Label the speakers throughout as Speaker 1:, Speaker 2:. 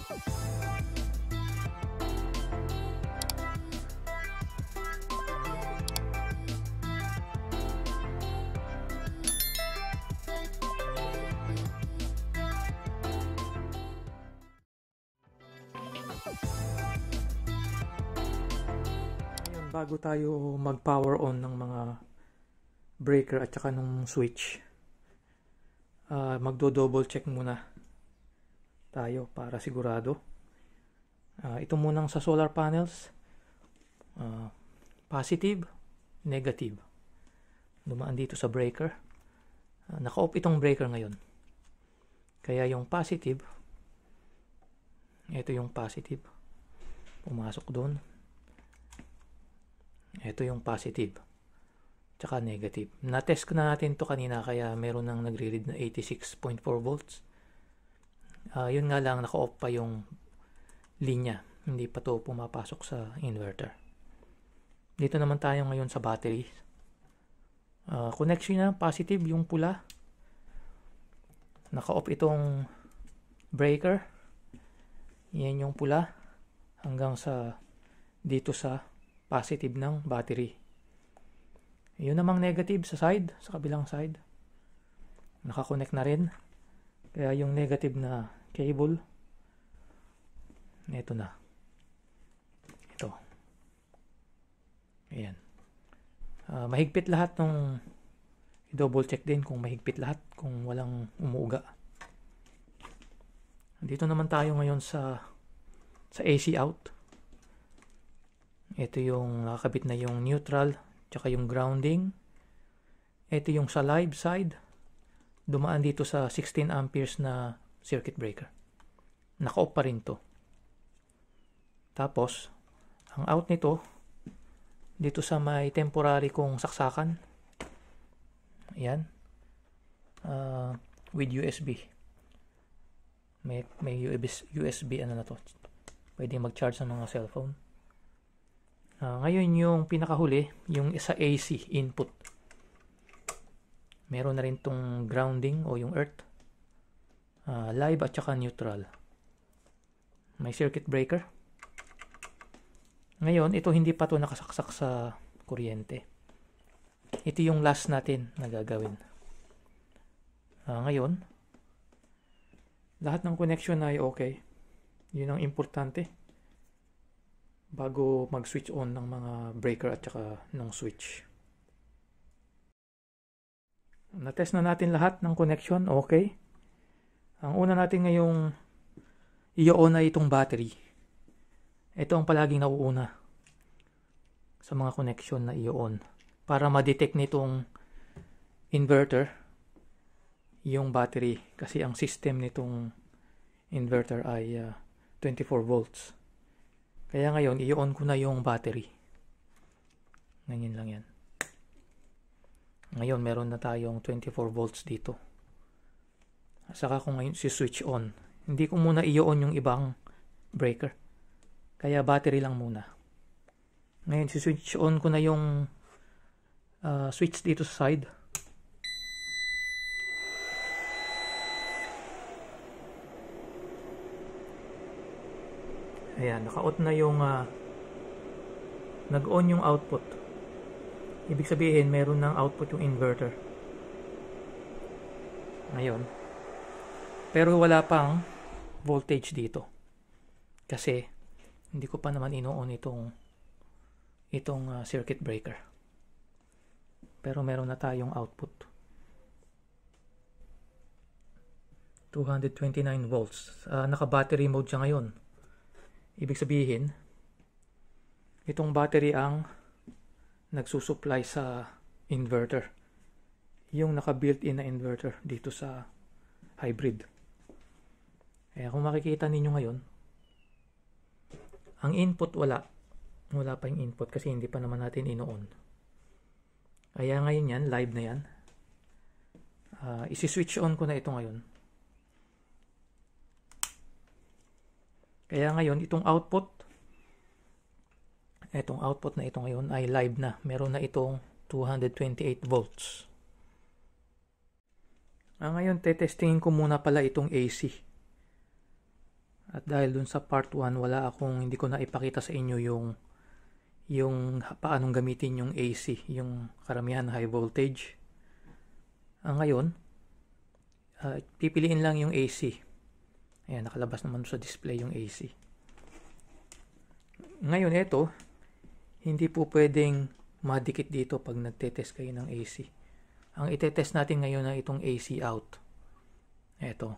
Speaker 1: Bago tayo mag-power on ng mga breaker at saka nung switch, magdo-double check muna tayo para sigurado. Ito munang sa solar panels, positive, negative. Dumaan dito sa breaker. Naka-off itong breaker ngayon. Kaya yung positive, ito yung positive, pumasok doon. Ito yung positive tsaka negative. Na-test ko na natin to kanina, kaya meron nang nagre-read na 86.4 volts. Yun nga lang, naka-off pa yung linya, hindi pa to pumapasok sa inverter. Dito naman tayo ngayon sa battery. Connection na positive, yung pula. Naka-off itong breaker. Yan yung pula hanggang sa dito sa positive ng battery. Yun namang negative sa side, sa kabilang side. Nakakonect na rin. Kaya yung negative na cable, ito na. Ito. Ayan. Mahigpit lahat nung i-double check din kung mahigpit lahat, kung walang umuuga. Dito naman tayo ngayon sa AC out. Ito yung nakakabit na yung neutral tsaka yung grounding. Ito yung sa live side, dumaan dito sa 16 amperes na circuit breaker. Naka-off pa rin to. Tapos ang out nito dito sa may temporary kong saksakan. Ayan. With USB. May USB ano na to. Pwede mag-charge ng mga cellphone. Ngayon yung pinakahuli, yung isa AC input. Meron na rin tong grounding o yung earth. Live at saka neutral. May circuit breaker. Ngayon, ito hindi pa to nakasaksak sa kuryente. Ito yung last natin na gagawin. Ngayon, lahat ng connection ay okay. Yun ang importante bago mag-switch on ng mga breaker at saka ng switch. Na-test na natin lahat ng connection, okay. Ang una natin ngayong i-on na itong battery. Ito ang palaging nauuna sa mga connection na i-on para ma-detect nitong inverter yung battery, kasi ang system nitong inverter ay 24 volts. Kaya ngayon, i-on ko na yung battery. Ganyan lang yan. Ngayon, meron na tayong 24 volts dito. Saka ko ngayon si-switch on. Hindi ko muna i-on yung ibang breaker. Kaya battery lang muna. Ngayon, si-switch on ko na yung switch dito sa side. Ayan, naka-on na yung nag-on yung output. Ibig sabihin, meron ng output yung inverter. Ngayon. Pero wala pang voltage dito. Kasi hindi ko pa naman ino-on itong circuit breaker. Pero meron na tayong output. 229 volts. Naka-battery mode siya ngayon. Ibig sabihin, itong battery ang nagsusupply sa inverter. Yung naka-built-in na inverter dito sa hybrid. Kaya kung makikita ninyo ngayon, ang input wala. Wala pa yung input kasi hindi pa naman natin ino-on. Kaya ngayon yan, live na yan. Isi-switch on ko na ito ngayon. Kaya ngayon, itong output na ito ngayon ay live na. Meron na itong 228 volts. Ngayon, tetestingin ko muna pala itong AC. At dahil dun sa part 1, hindi ko na ipakita sa inyo yung paanong gamitin yung AC, yung karamihan high voltage. Ngayon, pipiliin lang yung AC. Ayan, nakalabas naman sa display yung AC. Ngayon, ito, hindi po pwedeng madikit dito pag nagtetest kayo ng AC. Ang itetest natin ngayon ay itong AC out. Ito.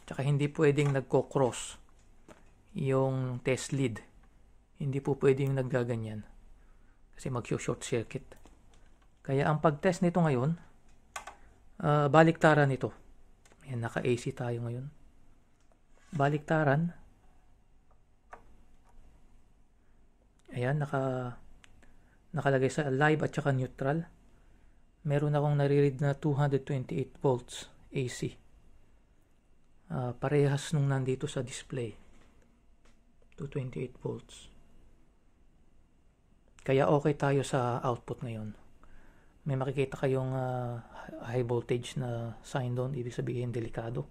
Speaker 1: Tsaka hindi pwedeng nagko-cross yung test lead. Hindi po pwedeng naggaganyan kasi mag-short circuit. Kaya ang pag-test nito ngayon, baliktaran ito. Ayan, naka-AC tayo ngayon. Baliktaran. Ayan, nakalagay sa live at saka neutral. Meron akong nare-read na 228 volts AC. Parehas nung nandito sa display. 228 volts. Kaya okay tayo sa output ngayon. May makikita kayong high voltage na sign doon, ibig sabihin delikado.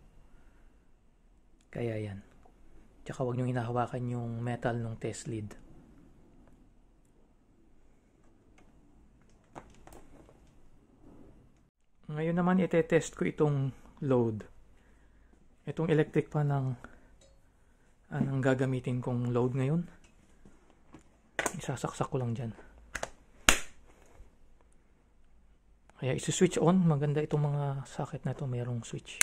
Speaker 1: Kaya yan. Tsaka huwag nyo hinahawakan yung metal ng test lead. Ngayon naman itetest ko itong load. Itong electric fan ang gagamitin kong load ngayon. Isasaksak ko lang dyan. Kaya isi-switch on. Maganda itong mga socket na ito. Mayroong switch.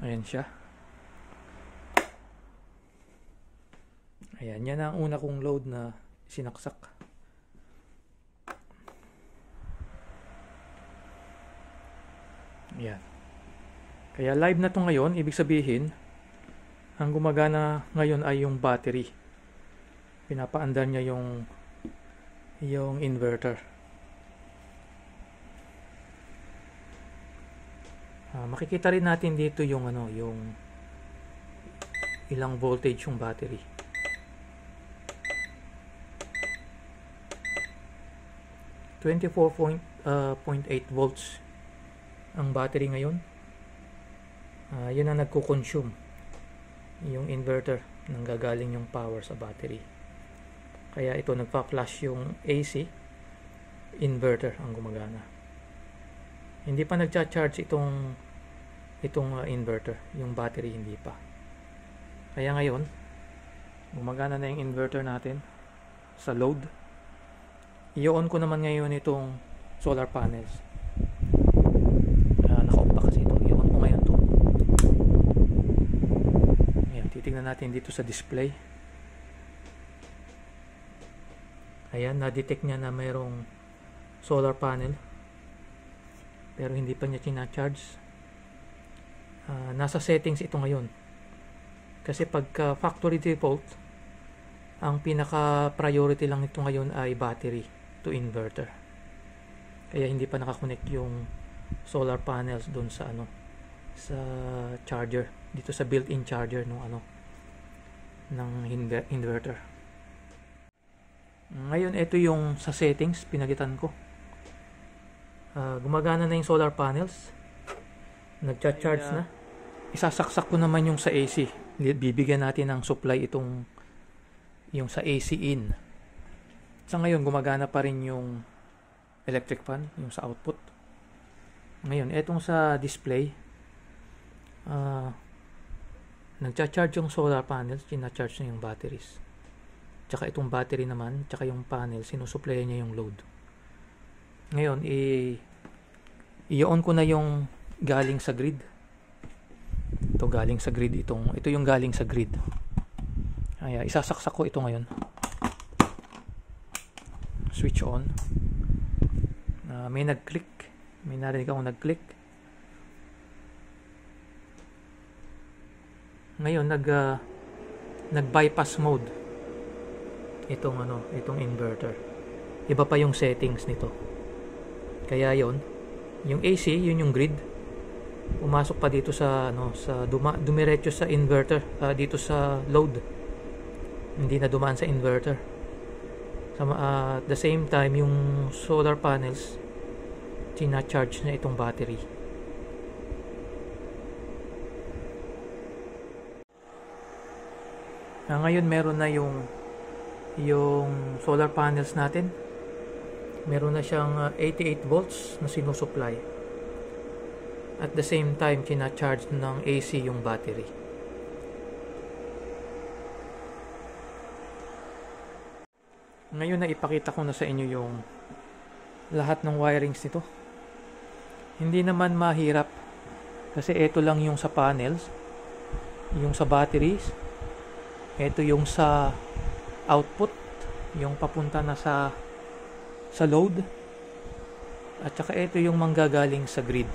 Speaker 1: Ayan siya. Ayan. Yan ang una kong load na sinaksak. Ayan. Kaya live na to ngayon, ibig sabihin, ang gumagana ngayon ay yung battery. Pinapaandar niya yung inverter. Makikita rin natin dito yung ilang voltage yung battery. 24.8 volts ang battery ngayon. Yun ang nagko-consume yung inverter nang gagaling yung power sa battery. Kaya ito nagpa-flash yung AC, inverter ang gumagana. Hindi pa nagcha-charge itong inverter, yung battery hindi pa. Kaya ngayon gumagana na yung inverter natin sa load. I-on ko naman ngayon itong solar panels. Naka-off pa kasi ito. I-on ko ngayon to. Ayan, titignan natin dito sa display. Ayan, na-detect niya na mayroong solar panel. Pero hindi pa niya kina-charge. Nasa settings ito ngayon. Kasi pagka factory default, ang pinaka-priority lang ito ngayon ay battery to inverter. Kaya hindi pa nakakonect yung solar panels doon sa sa charger, dito sa built-in charger ng inverter. Ngayon ito yung sa settings pinagitan ko. Gumagana na yung solar panels. Nagcha-charge na. Isasaksak ko naman yung sa AC. Bibigyan natin ng supply yung sa AC in. Sa ngayon gumagana pa rin yung electric fan, yung sa output. Ngayon etong sa display, nagcha-charge yung solar panels, kina-charge na yung batteries. Tsaka itong battery naman, tsaka yung panel, sinusupply niya yung load. Ngayon, i-on ko na yung galing sa grid. Ito galing sa grid, ito yung galing sa grid. Kaya isasaksak ko ito ngayon. Switch on. May nag-click. May narinig akong nag-click. Ngayon, nag-bypass mode. Itong inverter. Iba pa yung settings nito. Kaya yung AC, yun yung grid. Pumasok pa dito sa dumiretso sa inverter, dito sa load. Hindi na dumaan sa inverter. At the same time, yung solar panels, tina-charge na itong battery. Ngayon meron na yung solar panels natin. Meron na siyang 88 volts na sinusupply. At the same time, kina-charge ng AC yung battery. Ngayon na ipakita ko na sa inyo yung lahat ng wirings nito. Hindi naman mahirap kasi ito lang yung sa panels, yung sa batteries, ito yung sa output, yung papunta na sa load, at saka ito yung manggagaling sa grid.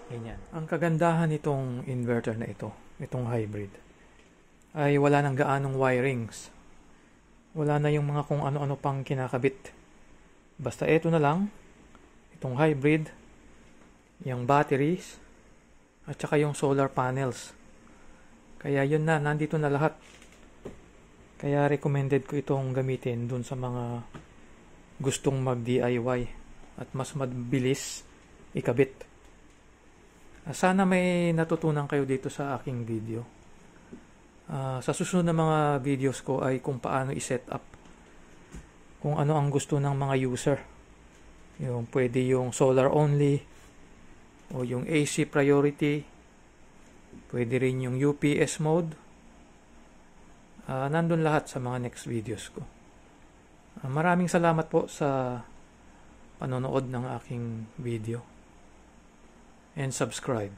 Speaker 1: Ganyan. Ang kagandahan nitong inverter na ito, itong hybrid, ay wala nang gaanong wirings. Wala na yung mga kung ano-ano pang kinakabit. Basta ito na lang, itong hybrid, yung batteries, at saka yung solar panels. Kaya yun na, nandito na lahat. Kaya recommended ko itong gamitin dun sa mga gustong mag-DIY at mas mabilis ikabit. Sana may natutunan kayo dito sa aking video. Sa susunod na mga videos ko ay kung paano i-set up, kung ano ang gusto ng mga user. Yung pwede yung solar only o yung AC priority, pwede rin yung UPS mode. Nandun lahat sa mga next videos ko. Maraming salamat po sa panonood ng aking video and subscribe.